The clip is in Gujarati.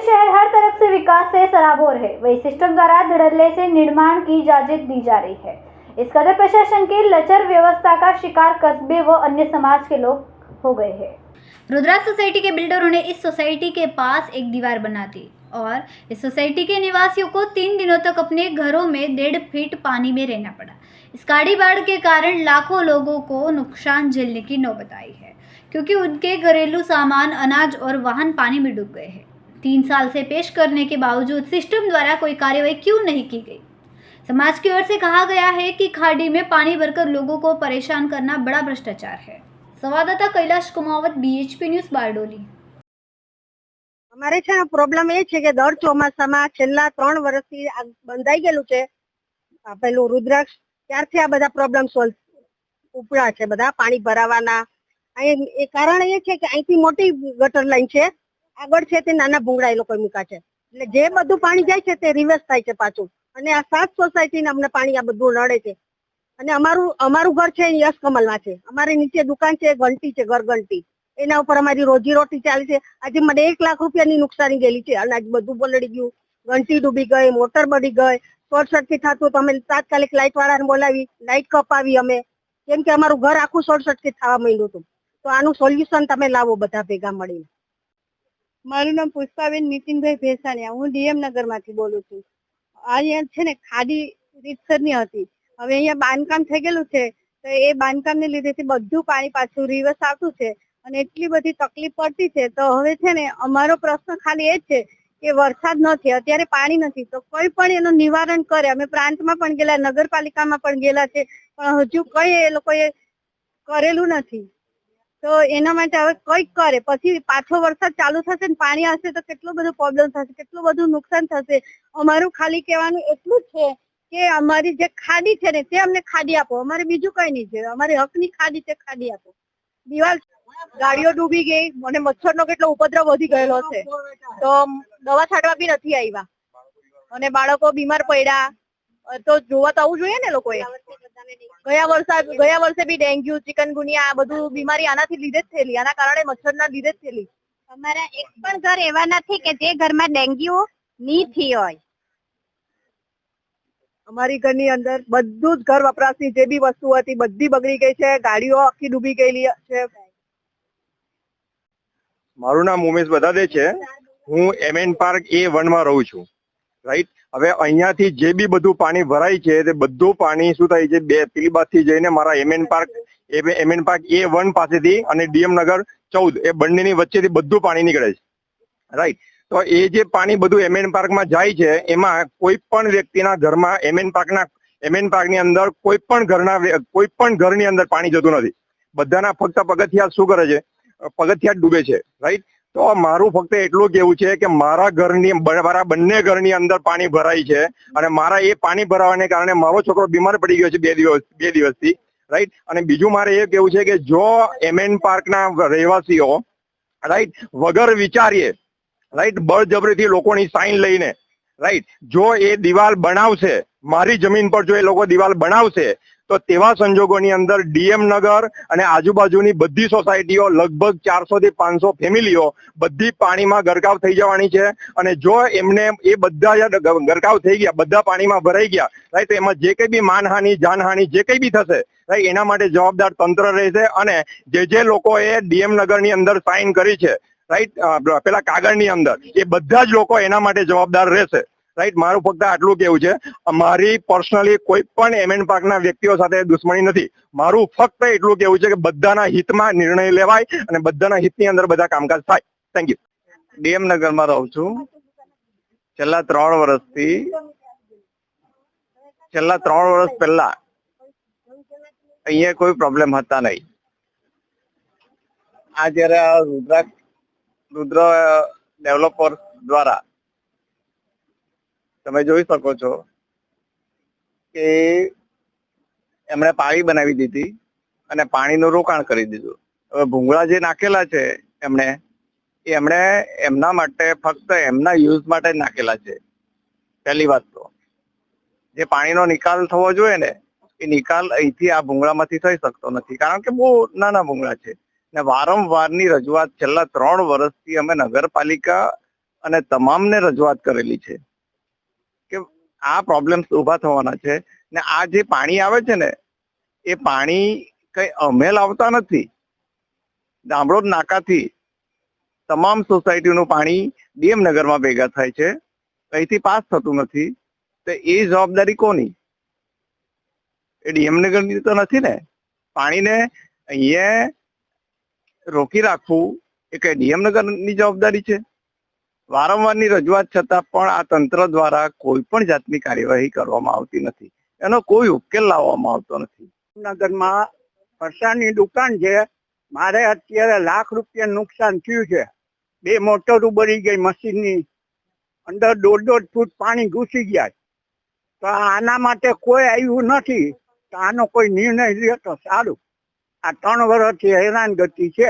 शहर हर तरफ से विकास से सराबोर है, वही सिस्टम द्वारा धड़ल्ले से निर्माण की इजाजत दी जा रही है। इस कदर प्रशासन की लचर व्यवस्था का शिकार कस्बे व अन्य समाज के लोग हो गए हैं। रुद्रा सोसाइटी के बिल्डरों ने इस सोसाइटी के पास एक दीवार बना दी और इस सोसाइटी के निवासियों को 3 दिनों तक अपने घरों में 1.5 फीट पानी में रहना पड़ा। इस काड़ी बाढ़ के कारण लाखों लोगों को नुकसान झेलने की नौबत आई है, क्योंकि उनके घरेलू सामान, अनाज और वाहन पानी में डूब गए हैं। 3 साल से पेश करने के बावजूद सिस्टम द्वारा कोई कार्रवाई क्यों नहीं की गई? समाज की ओर से कहा गया है कि खाड़ी में पानी भरकर लोगों को परेशान करना बड़ा भ्रष्टाचार है। संवाददाता कैलाश कुमावत, BHP न्यूज़, बारडोली। અમારે છે ને પ્રોબ્લેમ એ છે કે દર ચોમાસામાં છેલ્લા 3 વર્ષથી આ બંધાઈ ગયેલું છે પેલું રુદ્રાક્ષ, ત્યારથી આ બધા પ્રોબ્લેમ સોલ્વ ઉપડા છે, બધા પાણી ભરાવાના. એ કારણ એ છે કે અહીંથી મોટી ગટર લાઈન છે, આગળ છે તે નાના ભૂંગળા એ લોકો મૂકા છે, એટલે જે બધું પાણી જાય છે તે રિવર્સ થાય છે પાછું. અને આ 7 સોસાયટીને અમને પાણી આ બધું નડે છે. અને અમારું ઘર છે યશ કમલમાં છે, અમારી નીચે દુકાન છે, ઘંટી છે, ઘરઘંટી, એના ઉપર અમારી રોજીરોટી ચાલે છે. આજે મને 1 લાખ રૂપિયાની નુકસાની ગયેલી છે. અનાજ બધું પલળી ગયું, ઘંટી ડૂબી ગઈ, મોટર બળી ગઈ, શોર્ટ સર્કિટ થતું તો અમે તાત્કાલિક લાઇટ વાળાને બોલાવી લાઇટ કપાવી અમે, કેમ કે અમારું ઘર આખું શોર્ટ સર્કિટ થવા માંડ્યું હતું. તો આનું સોલ્યુશન તમે લાવો બધા ભેગા મળીને. મારું નામ પુષ્પાબેન નીતિનભાઈ ભેસાણિયા, હું DM નગરમાંથી બોલું છું. અહીંયા છે ને ખાડી રીતસરની હતી, હવે અહીંયા બાંધકામ થઈ ગયેલું છે, તો એ બાંધકામને લીધેથી બધું પાણી પાછું રિવર્સ આવતું છે અને એટલી બધી તકલીફ પડતી છે. તો હવે છે ને અમારો પ્રશ્ન ખાલી એ જ છે કે વરસાદ નથી, અત્યારે પાણી નથી, તો કોઈ પણ એનું નિવારણ કરે. અમે પ્રાંતમાં પણ ગયેલા, નગરપાલિકામાં પણ ગયેલા છે, પણ હજુ કઈ એ લોકોએ કરેલું નથી. તો એના માટે હવે કંઈક કરે, પછી પાછો વરસાદ ચાલુ થશે ને પાણી આવશે તો કેટલો બધો પ્રોબ્લેમ થશે, કેટલું બધું નુકસાન થશે. અમારું ખાલી કહેવાનું એટલું જ છે કે અમારી જે ખાડી છે ને તે અમને ખાડી આપો, અમારે બીજું કઈ નહીં છે, અમારી હકની ખાડી છે, ખાડી આપો. દિવાલ, ગાડીઓ ડૂબી ગઈ, મને મચ્છરનો કેટલો ઉપદ્રવ વધી ગયેલો છે, તો દવા છાંટવા બી નથી આવ્યા અને બાળકો બીમાર પડ્યા. તો જોવા તો આવવું જોઈએ ને લોકોએ. ગયા વર્ષે બી ડેન્ગ્યુ, ચિકનગુનિયા આ બધું બીમારી આનાથી લીધે જ થયેલી, આના કારણે મચ્છરના લીધે જ થયેલી. અમારા એક પણ ઘર એવા નથી કે જે ઘરમાં ડેન્ગ્યુ ની થઈ હોય. અમારી ઘરની અંદર બધું જ ઘર વપરાશની જે બી વસ્તુ હતી બધી બગડી ગઈ છે, ગાડીઓ આખી ડૂબી ગયેલી છે. મારું નામ ઉમેશ બદાદે છે, હું MN પાર્ક A1 માં રહું છું. રાઈટ, હવે અહીંયાથી જે બી બધું પાણી ભરાય છે તે બધું પાણી શું થાય છે, પેલી બાજુથી જઈને મારા MN પાર્ક A1 પાસેથી અને DM નગર 14 એ બંનેની વચ્ચેથી બધું પાણી નીકળે છે. રાઈટ, તો એ જે પાણી બધું MN પાર્કમાં જાય છે એમાં કોઈ પણ વ્યક્તિના ઘરમાં MN પાર્કની અંદર કોઈ પણ ઘરની અંદર પાણી જતું નથી. બધાના ફક્ત પગથિયા શું કરે છે, પગથિયા ડૂબે છે. રાઈટ, તો મારું ફક્ત એટલું કેવું છે કે મારા બંને ઘરની અંદર પાણી ભરાય છે અને મારા એ પાણી ભરાવાને કારણે મારો છોકરો બીમાર પડી ગયો છે 2 દિવસથી. રાઈટ, અને બીજું મારે એ કેવું છે કે જો MN પાર્કના રહેવાસીઓ રાઈટ વગર વિચારીએ, રાઈટ, બળજબરીથી લોકોની સાઈન લઈને, રાઈટ, જો એ દિવાલ બનાવશે, મારી જમીન પર જો એ લોકો દિવાલ બનાવશે તો તેવા સંજોગોની અંદર DM નગર અને આજુબાજુની બધી સોસાયટીઓ, લગભગ 400 થી 500 ફેમિલીઓ બધી પાણીમાં ગરકાવ થઈ જવાની છે. અને જો એમને એ બધા ગરકાવ થઈ ગયા, બધા પાણીમાં ભરાઈ ગયા, રાઈટ, તો એમાં જે કઈ બી માનહાનિ, જાનહાનિ જે કઈ બી થશે, રાઈટ, એના માટે જવાબદાર તંત્ર રહેશે. અને જે લોકોએ DM નગરની અંદર સાઈન કરી છે, રાઈટ, પેલા કાગળની અંદર, એ બધા જ લોકો એના માટે જવાબદાર રહેશે. રાઈટ, મારું ફક્ત આટલું કેવું છે, મારી પર્સનલી કોઈ પણ MN પાર્કના વ્યક્તિઓ સાથે દુશ્મની નથી. મારું ફક્ત એટલું કેવું છે કે બધાના હિતમાં નિર્ણય લેવાય અને બધાના હિતની અંદર બધા કામકાજ થાય. Thank you. DM નગરમાં રહું છું. છેલ્લા 3 વર્ષ પહેલા અહીંયા કોઈ પ્રોબ્લેમ હતા નહીં. આ જયારે રુદ્ર ડેવલપર દ્વારા તમે જોઈ શકો છો કે એમણે પાળી બનાવી દીધી અને પાણીનું રોકાણ કરી દીધું. હવે ભૂંગળા જે નાખેલા છે એમણે એમના માટે ફક્ત એમના યુઝ માટે જ નાખેલા છે. પહેલી વાત તો જે પાણીનો નિકાલ થવો જોઈએ ને, એ નિકાલ અહીંથી આ ભૂંગળામાંથી થઈ શકતો નથી, કારણ કે બહુ નાના ભૂંગળા છે. ને વારંવારની રજૂઆત છેલ્લા 3 વર્ષથી અમે નગરપાલિકા અને તમામને રજૂઆત કરેલી છે કે આ પ્રોબ્લેમ્સ ઊભા થવાના છે ને આ જે પાણી આવે છે ને એ પાણી કઈ અમે લાવતા નથી. દામડોદ નાકાથી તમામ સોસાયટીનું પાણી ડીએમ નગરમાં ભેગા થાય છે, અહીંથી પાસ થતું નથી. તો એ જવાબદારી કોની? એ ડીએમ નગરની તો નથી ને. પાણીને અહીંયા રોકી રાખવું એ કઈ ડીએમ નગરની જવાબદારી છે? વારંવારની રજૂઆત છતાં પણ આ તંત્ર દ્વારા કોઈ પણ જાતની કાર્યવાહી કરવામાં આવતી નથી, એનો કોઈ ઉકેલ લાવવામાં આવતો નથી. નગરમાં ફરસાણની દુકાન છે, મારે અત્યારે લાખ રૂપિયા નુકસાન થયું છે. 2 મોટરો બળી ગઈ મશીનની, અંદર 1.5 ફૂટ પાણી ઘૂસી ગયા. તો આના માટે કોઈ આવ્યું નથી. તો આનો કોઈ નિર્ણય લે તો સારું. આ 3 વર્ષથી હેરાનગતિ છે.